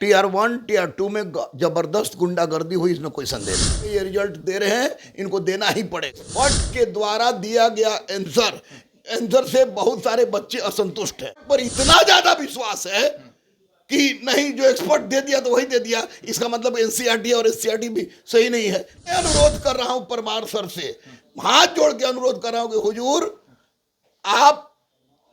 TR 1 TR 2 में जबरदस्त गुंडागर्दी हुई, इसमें कोई संदेह नहीं। ये रिजल्ट दे रहे हैं, इनको देना ही पड़ेगा। फट के द्वारा दिया गया आंसर से बहुत सारे बच्चे असंतुष्ट हैं, पर इतना ज्यादा विश्वास है कि नहीं, जो एक्सपर्ट दे दिया तो वही दे दिया, इसका मतलब एनसीईआरटी और एससीईआरटी भी सही नहीं है। मैं अनुरोध कर रहा हूं परमार सर से, हाथ जोड़ के अनुरोध कर रहा हूं कि हुजूर आप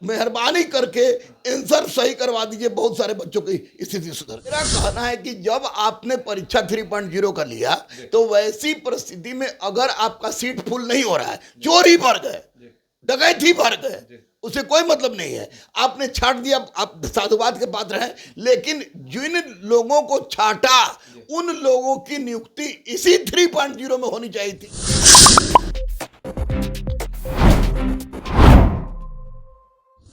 मेहरबानी करके आंसर सही करवा दीजिए, बहुत सारे बच्चों की स्थिति सुधर। मेरा कहना है कि जब आपने परीक्षा 3.0 का लिया तो वैसी परिस्थिति में अगर आपका सीट फुल नहीं हो रहा है, चोरी भर गए, डकैती भर गए, उसे कोई मतलब नहीं है, आपने छाट दिया, आप साधुवाद के पात्र हैं। लेकिन जिन लोगों को छाटा उन लोगों की नियुक्ति इसी 3.0 में होनी चाहिए थी।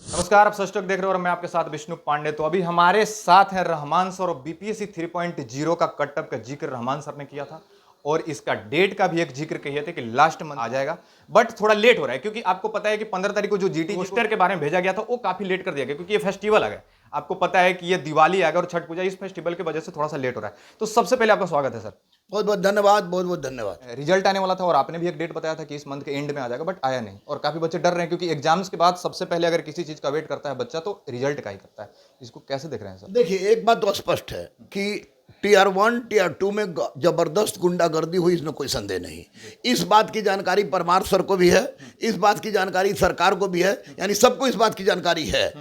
नमस्कार, आप सच टॉक देख रहे हो और मैं आपके साथ विष्णु पांडे। तो अभी हमारे साथ हैं रहमान सर और बीपीएससी 3.0 का कटअप का जिक्र रहमान सर ने किया था और इसका डेट का भी एक जिक्र किया था कि लास्ट मंथ आ जाएगा, बट थोड़ा लेट हो रहा है क्योंकि आपको पता है कि 15 तारीख को जो जीटी पोस्टर के बारे में भेजा गया था वो काफी लेट कर दिया गया क्योंकि ये फेस्टिवल आ गया। आपको पता है कि ये दिवाली आ गया और छठ पूजा, इस फेस्टिवल की वजह से थोड़ा सा लेट हो रहा है। तो सबसे पहले आपका स्वागत है सर। बहुत बहुत धन्यवाद, बहुत बहुत धन्यवाद। रिजल्ट आने वाला था और आपने भी एक डेट बताया था कि इस मंथ के एंड में आ जाएगा, बट आया नहीं और काफी बच्चे डर रहे हैं क्योंकि एग्जाम्स के बाद सबसे पहले अगर किसी चीज का वेट करता है बच्चा तो रिजल्ट का ही करता है। इसको कैसे देख रहे हैं सर? देखिए, एक बात तो स्पष्ट है कि टीआर 1 टीआर 2 में जबरदस्त गुंडागर्दी हुई, इसमें कोई संदेह नहीं। इस बात की जानकारी परमार सर को भी है, इस बात की जानकारी सरकार को भी है, यानी सबको इस बात की जानकारी है।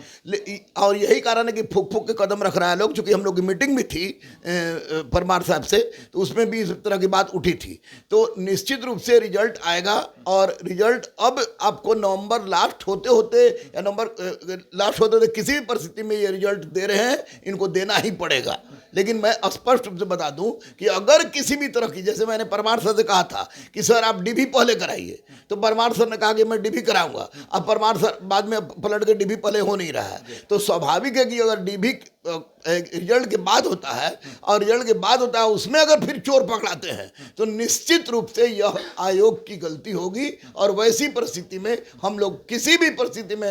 और यही कारण है कि फूक फूक के कदम रख रहा है लोग। चूंकि हम लोग की मीटिंग भी थी परमार साहब से, तो उसमें भी इस तरह की बात उठी थी। तो निश्चित रूप से रिजल्ट आएगा और रिजल्ट अब आपको नवंबर लास्ट होते होते या नवंबर लास्ट होते होते किसी भी परिस्थिति में ये रिजल्ट दे रहे हैं, इनको देना ही पड़ेगा। लेकिन मैं स्पष्ट रूप से बता दूं कि अगर किसी भी तरह की, जैसे मैंने परमार सर से कहा था कि सर आप डीबी पहले कराइए, तो परमार सर ने कहा कि मैं डीबी कराऊंगा। अब परमार सर बाद में पलट के डीबी पहले हो नहीं रहा है, तो स्वाभाविक है कि अगर डीबी रिजल्ट के बाद होता है और रिजल्ट के बाद होता है उसमें अगर फिर चोर पकड़ाते हैं तो निश्चित रूप से यह आयोग की गलती होगी। और वैसी परिस्थिति में हम लोग किसी भी परिस्थिति में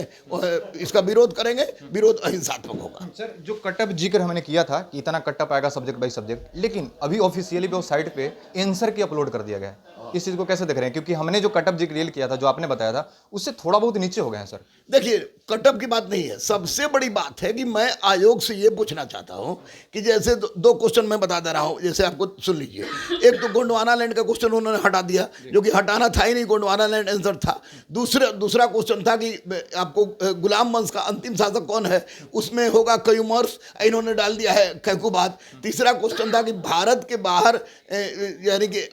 इसका विरोध करेंगे, विरोध अहिंसात्मक होगा। सर, जो कटअप जिक्र हमने किया था कि इतना कटअप आएगा सब्जेक्ट बाई सब्जेक्ट, लेकिन अभी ऑफिशियली भी उस साइट पे आंसर की अपलोड कर दिया गया है। इस चीज को कैसे देख रहे हैं? क्योंकि हमने जो कटअप जिक्र किया था, जो आपने बताया था, उससे थोड़ा बहुत नीचे हो गए हैं सर। देखिए, कटअप की बात नहीं है, सबसे बड़ी बात है कि मैं आयोग से ये पूछना चाहता हूं कि जैसे दो क्वेश्चन मैं बता दे रहा हूं, जैसे आपको सुन लीजिए। एक तो गोंडवाना लैंड का क्वेश्चन उन्होंने हटा दिया, जो कि हटाना था ही नहीं, गोंडवाना लैंड आंसर था। दूसरा क्वेश्चन था कि आपको गुलाम वंश का अंतिम शासक कौन है, उसमें होगा कयूमर्स, इन्होंने डाल दिया है कैकुबाद। तीसरा क्वेश्चन था कि भारत के बाहर यानी कि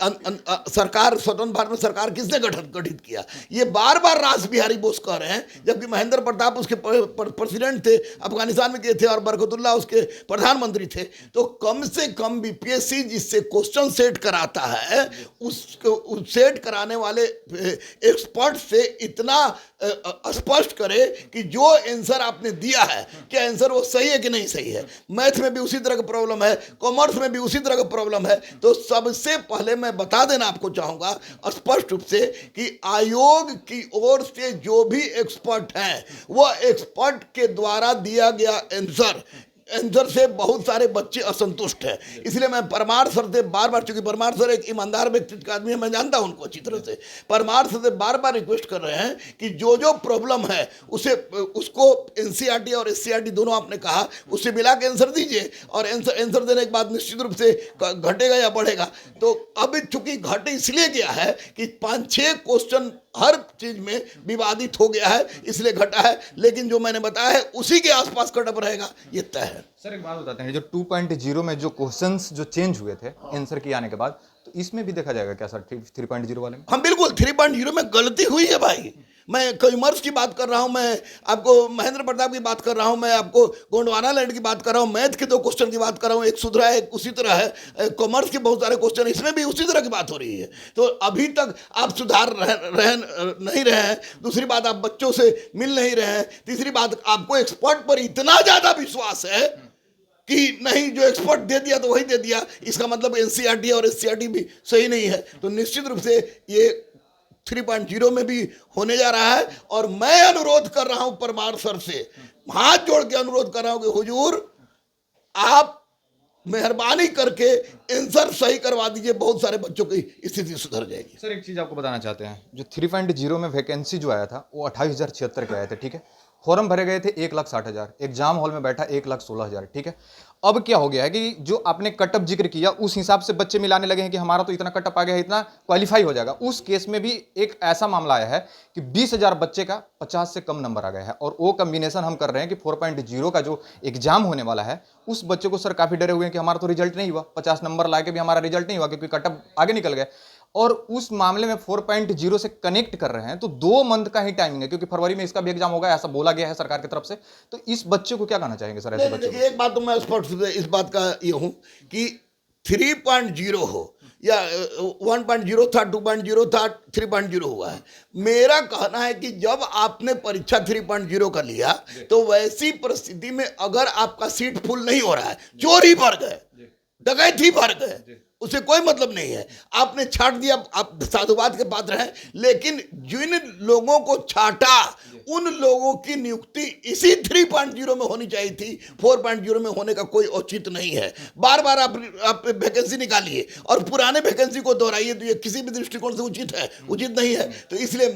सरकार, स्वतंत्र भारत में सरकार किसने गठित किया। ये बार बार रास बिहारी बोस कह रहे हैं, जबकि महेंद्र प्रताप उसके प्रेसिडेंट थे, अफगानिस्तान में गए थे, और बरकतुल्ला उसके प्रधानमंत्री थे। तो कम से कम बीपीएससी जिससे क्वेश्चन सेट कराता है, उसको सेट कराने वाले एक्सपर्ट से इतना स्पष्ट करे कि जो आंसर आपने दिया है, क्या आंसर वो सही है कि नहीं सही है। मैथ में भी उसी तरह का प्रॉब्लम है, कॉमर्स में भी उसी तरह का प्रॉब्लम है। तो सबसे पहले मैं बता देना आपको चाहूंगा स्पष्ट रूप से कि आयोग की ओर से जो भी एक्सपर्ट हैं, वो एक्सपर्ट के द्वारा दिया गया आंसर से बहुत सारे बच्चे असंतुष्ट हैं। इसलिए मैं परमार सर से बार बार, चूंकि परमार सर एक ईमानदार व्यक्ति का आदमी है, मैं जानता हूं उनको अच्छी तरह से, परमार सर से बार बार रिक्वेस्ट कर रहे हैं कि जो प्रॉब्लम है उसको एनसीईआरटी और एससीईआरटी दोनों आपने कहा, उससे मिला के आंसर दीजिए। और आंसर देने के बाद निश्चित रूप से घटेगा या बढ़ेगा। तो अब चूंकि घट इसलिए गया है कि 5-6 क्वेश्चन हर चीज में विवादित हो गया है, इसलिए घटा है। लेकिन जो मैंने बताया है उसी के आसपास कटअप रहेगा, ये तय है। सर, एक बात बताते हैं, जो 2.0 में जो क्वेश्चंस जो चेंज हुए थे आंसर के आने के बाद, तो इसमें भी देखा जाएगा क्या सर 3.0 वाले में? हम बिल्कुल 3.0 में गलती हुई है भाई। मैं कॉमर्स की बात कर रहा हूं, मैं आपको महेंद्र प्रताप की बात कर रहा हूं, मैं आपको गोंडवाना लैंड की बात कर रहा हूं, मैथ के 2 क्वेश्चन की बात कर रहा हूं, एक सुधरा है, एक उसी तरह है। कॉमर्स के बहुत सारे क्वेश्चन, इसमें भी उसी तरह की बात हो रही है। तो अभी तक आप सुधार नहीं रहे हैं। दूसरी बात, आप बच्चों से मिल नहीं रहे हैं। तीसरी बात, आपको एक्सपर्ट पर इतना ज्यादा विश्वास है कि नहीं, जो एक्सपर्ट दे दिया तो वही दे दिया, इसका मतलब एनसीईआरटी और एससीईआरटी भी सही नहीं है। तो निश्चित रूप से ये 3.0 में भी होने जा रहा है। और मैं अनुरोध कर रहा हूं परमार सर से, हाथ जोड़ के अनुरोध कर रहा हूं कि हुजूर आप मेहरबानी करके आंसर सही करवा दीजिए, बहुत सारे बच्चों की स्थिति सुधर जाएगी। सर एक चीज़ आपको बताना चाहते हैं, जो 3.0 में वैकेंसी जो आया था वो 28,076 के आए थे, ठीक है। फॉर्म भरे गए थे 1,60,000, एग्जाम हॉल में बैठा 1,16,000, ठीक है। अब क्या हो गया है कि जो आपने कटअप जिक्र किया उस हिसाब से बच्चे मिलाने लगे हैं कि हमारा तो इतना कटअप आ गया है, इतना क्वालिफाई हो जाएगा। उस केस में भी एक ऐसा मामला आया है कि 20,000 बच्चे का 50 से कम नंबर आ गया है, और वो कम्बिनेशन हम कर रहे हैं कि 4.0 का जो एग्जाम होने वाला है उस बच्चे को सर काफ़ी डरे हुए हैं कि हमारा तो रिजल्ट नहीं हुआ, 50 नंबर ला के भी हमारा रिजल्ट नहीं हुआ क्योंकि कटअप आगे निकल गया। और उस मामले में 4.0 से कनेक्ट कर रहे हैं, तो 2 मंथ का ही टाइमिंग है क्योंकि फरवरी में इसका भी एग्जाम होगा, ऐसा बोला गया है सरकार की तरफ से। तो इस बच्चे को क्या कहना चाहेंगे सर, ऐसे बच्चे को? देखिए, एक बात तो मैं स्पष्ट रूप से इस बात का ये हूं कि 3.0 हो या 1.0 था, 2.0 था, 3.0 हुआ है। मेरा कहना है कि जब आपने परीक्षा 3.0 का लिया तो वैसी परिस्थिति में अगर आपका सीट फुल नहीं हो रहा है, चोरी भर गए, डकैती भर गए, उसे कोई मतलब नहीं है, आपने छाट दिया, आप साधुवाद के पात्र हैं। लेकिन जिन लोगों को छाटा उन लोगों की नियुक्ति इसी 3.0 में होनी चाहिए थी, 4.0 में होने का कोई औचित्य नहीं है। बार बार आप वैकेंसी निकालिए और पुराने वैकेंसी को दोहराइए, तो ये किसी भी दृष्टिकोण से उचित है, उचित नहीं है। तो इसलिए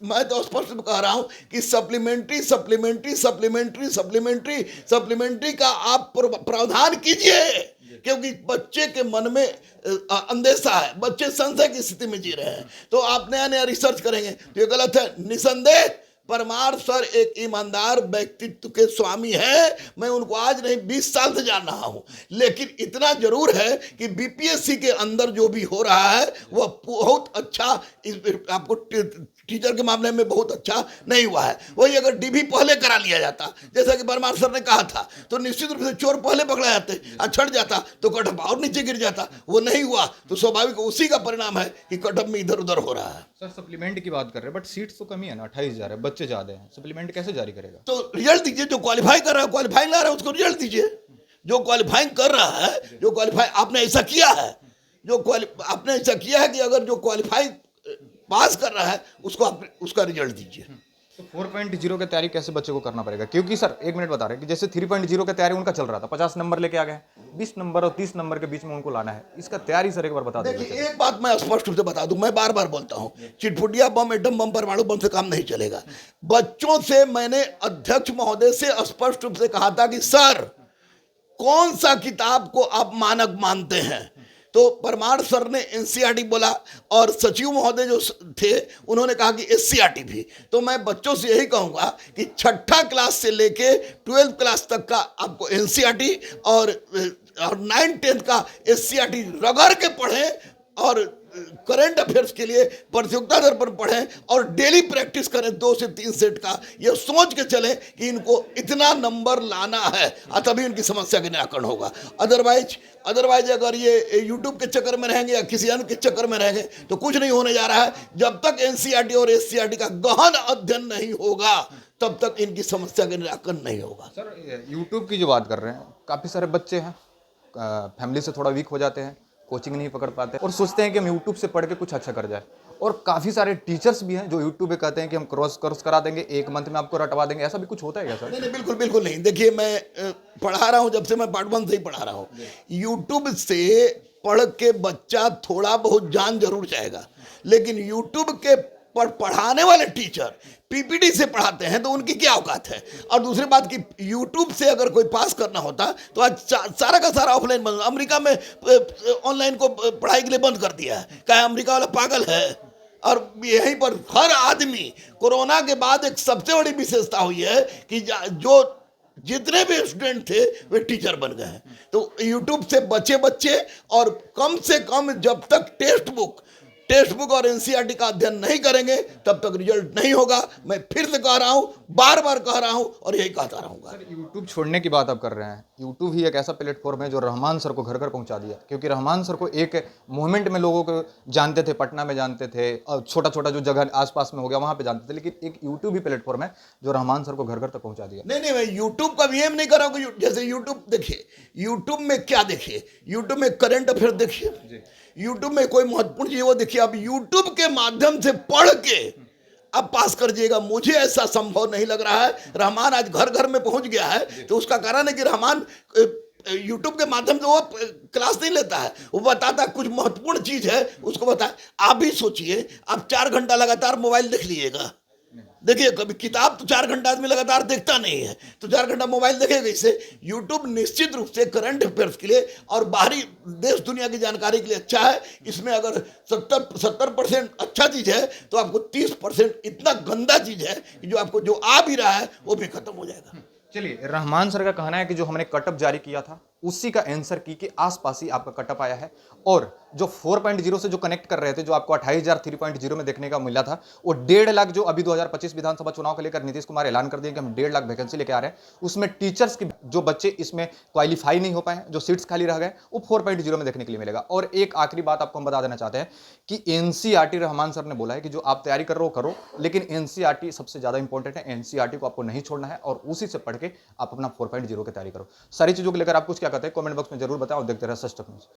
मैं तो स्पष्ट कह रहा हूं कि supplementary supplementary supplementary supplementary supplementary का आप प्रावधान कीजिए, क्योंकि बच्चे के मन में अंदेशा है, बच्चे संशय की स्थिति में जी रहे हैं। तो आप नया नया रिसर्च करेंगे तो ये गलत है। निसंदेह परमार सर एक ईमानदार व्यक्तित्व के स्वामी है, मैं उनको आज नहीं 20 साल से जान रहा हूं। लेकिन इतना जरूर है कि बीपीएससी के अंदर जो भी हो रहा है वह बहुत अच्छा, आपको टीचर के मामले में बहुत अच्छा नहीं हुआ है। वही अगर डीबी पहले करा लिया जाता, जैसा कि परमार सर ने कहा था, तो निश्चित रूप से चोर पहले पकड़ा जाते, छट जाता तो कटअप और नीचे गिर जाता। वो नहीं हुआ तो स्वाभाविक उसी का परिणाम है कि कटअप में इधर उधर हो रहा है। सर सप्लीमेंट की बात कर रहे हैं, बट सीट्स तो कमी है ना, 28,000 है, बच्चे ज्यादा हैं, सप्लीमेंट कैसे जारी करेगा? तो रिजल्ट दीजिए, जो क्वालिफाई कर रहा है, क्वालिफाइंग ला रहा है, उसको रिजल्ट दीजिए। जो क्वालिफाइंग कर रहा है, जो क्वालिफाई आपने ऐसा किया है, आपने ऐसा किया है कि अगर जो क्वालिफाई पास कर रहा है उसको आप उसका रिजल्ट दीजिए। तो 4.0 की तैयारी कैसे बच्चे को करना पड़ेगा? क्योंकि सर एक मिनट बता रहे हैं कि जैसे 3.0 की तैयारी उनका चल रहा था, 50 नंबर लेके आ गए, 20 नंबर और 30 नंबर के बीच में उनको लाना है, इसका तैयारी सर एक बार बता दीजिए। देखिए, एक बात मैं स्पष्ट रूप से बता दूं, मैं बार बार बोलता हूं, चिटपुटिया बम, एटम बम, परमाणु बम से काम नहीं चलेगा। बच्चों से मैंने अध्यक्ष महोदय से स्पष्ट रूप से कहा था कि सर कौन सा किताब को आप मानक मानते हैं, तो परमार सर ने एनसीईआरटी बोला और सचिव महोदय जो थे उन्होंने कहा कि एससीईआरटी भी। तो मैं बच्चों से यही कहूंगा कि 6ठा क्लास से लेके 12th क्लास तक का आपको एनसीईआरटी और 9th-10th का एससीईआरटी रगड़ के पढ़ें और करंट अफेयर्स के लिए प्रतियोगिता दर पर पढ़ें और डेली प्रैक्टिस करें 2 से 3 सेट का, ये सोच के चलें कि इनको इतना नंबर लाना है, तभी इनकी समस्या का निराकरण होगा। अदरवाइज अगर ये यूट्यूब के चक्कर में रहेंगे या किसी अन्य के चक्कर में रहेंगे तो कुछ नहीं होने जा रहा है। जब तक एनसीईआरटी और एससीईआरटी का गहन अध्ययन नहीं होगा तब तक इनकी समस्या का निराकरण नहीं होगा। सर यूट्यूब की जो बात कर रहे हैं, काफ़ी सारे बच्चे हैं फैमिली से थोड़ा वीक हो जाते हैं, कोचिंग नहीं पकड़ पाते और सोचते हैं कि हम यूट्यूब से पढ़ के कुछ अच्छा कर जाए, और काफ़ी सारे टीचर्स भी हैं जो यूट्यूब पे कहते हैं कि हम कोर्स करा देंगे, 1 मंथ में आपको रटवा देंगे, ऐसा भी कुछ होता है क्या सर? नहीं, बिल्कुल बिल्कुल नहीं। देखिए, मैं पढ़ा रहा हूं, जब से मैं पार्ट 1 से ही पढ़ा रहा हूं। यूट्यूब से पढ़ के बच्चा थोड़ा बहुत जान जरूर जाएगा, लेकिन यूट्यूब के पढ़ाने वाले टीचर पीपीटी से पढ़ाते हैं तो उनकी क्या औकात है। और दूसरी बात कि यूट्यूब से अगर कोई पास करना होता तो आज सारा का सारा ऑफलाइन बंद। अमेरिका में ऑनलाइन को पढ़ाई के लिए बंद कर दिया है, क्या अमेरिका वाला पागल है? और यहीं पर हर आदमी, कोरोना के बाद एक सबसे बड़ी विशेषता हुई है कि जो जितने भी स्टूडेंट थे वे टीचर बन गए हैं। तो यूट्यूब से बच्चे और कम से कम जब तक टेक्स्ट बुक और एनसीईआरटी का अध्ययन नहीं करेंगे तब तक रिजल्ट नहीं होगा। मैं फिर से कह रहा हूं, बार बार कह रहा हूं और यही कहता रहूंगा। सर यूट्यूब छोड़ने की बात आप कर रहे हैं, यूट्यूब ही एक ऐसा प्लेटफॉर्म है जो रहमान सर को घर घर पहुंचा दिया, क्योंकि रहमान सर को एक मोमेंट में लोगों को जानते थे, पटना में जानते थे और छोटा छोटा जो जगह आसपास में हो गया वहां पे जानते थे, लेकिन एक यूट्यूब ही प्लेटफॉर्म है जो रहमान सर को घर घर तक पहुंचा दिया। नहीं, मैं यूट्यूब का भी एम नहीं कर रहा हूँ। जैसे यूट्यूब देखिए, यूट्यूब में क्या देखिए, यूट्यूब में करंट अफेयर देखिए, यूट्यूब में कोई महत्वपूर्ण चीज वो देखिए। अब यूट्यूब के माध्यम से पढ़ के अब पास कर जाइएगा, मुझे ऐसा संभव नहीं लग रहा है। रहमान आज घर घर में पहुंच गया है तो उसका कारण है कि रहमान यूट्यूब के माध्यम से वो क्लास नहीं लेता है, वो बताता है कुछ महत्वपूर्ण चीज है उसको बताए। आप भी सोचिए, आप 4 घंटा लगातार मोबाइल देख लीजिएगा, देखिए कभी किताब तो 4 घंटा आदमी लगातार देखता नहीं है, तो 4 घंटा मोबाइल देखेगा इससे। यूट्यूब निश्चित रूप से करंट अफेयर्स के लिए और बाहरी देश दुनिया की जानकारी के लिए अच्छा है। इसमें अगर 70% अच्छा चीज है तो आपको 30% इतना गंदा चीज है कि जो आपको जो आ भी रहा है वो भी खत्म हो जाएगा। चलिए, रहमान सर का कहना है कि जो हमने कटअप जारी किया था उसी का आंसर की के आसपास ही आपका कटअप आया है, और जो 4.0 से जो कनेक्ट कर रहे थे, जो आपको 28,000 3.0 में देखने का मिला था, वो 1.5 लाख जो अभी 2025 विधानसभा चुनाव को लेकर नीतीश कुमार ऐलान कर दिए कि हम 1.5 लाख वैकेंसी लेके आ रहे हैं, उसमें टीचर्स की जो बच्चे इसमें क्वालिफाई नहीं हो पाए, जो सीट्स खाली रह गए, वो 4.0 में देखने के लिए मिलेगा। और एक आखिरी बात आपको हम बता देना चाहते हैं कि एनसीईआरटी, रहमान सर ने बोला है कि जो आप तैयारी कर रहे हो करो, लेकिन एनसीईआरटी सबसे ज्यादा इंपॉर्टेंट है, एनसीईआरटी को आपको नहीं छोड़ना है और उसी से पढ़ के आप अपना 4.0 की तैयारी करो। सारी चीजों को लेकर आप कुछ क्या कहते हैं कमेंट बॉक्स में जरूर बताओ। देखते रहे सच न्यूज़।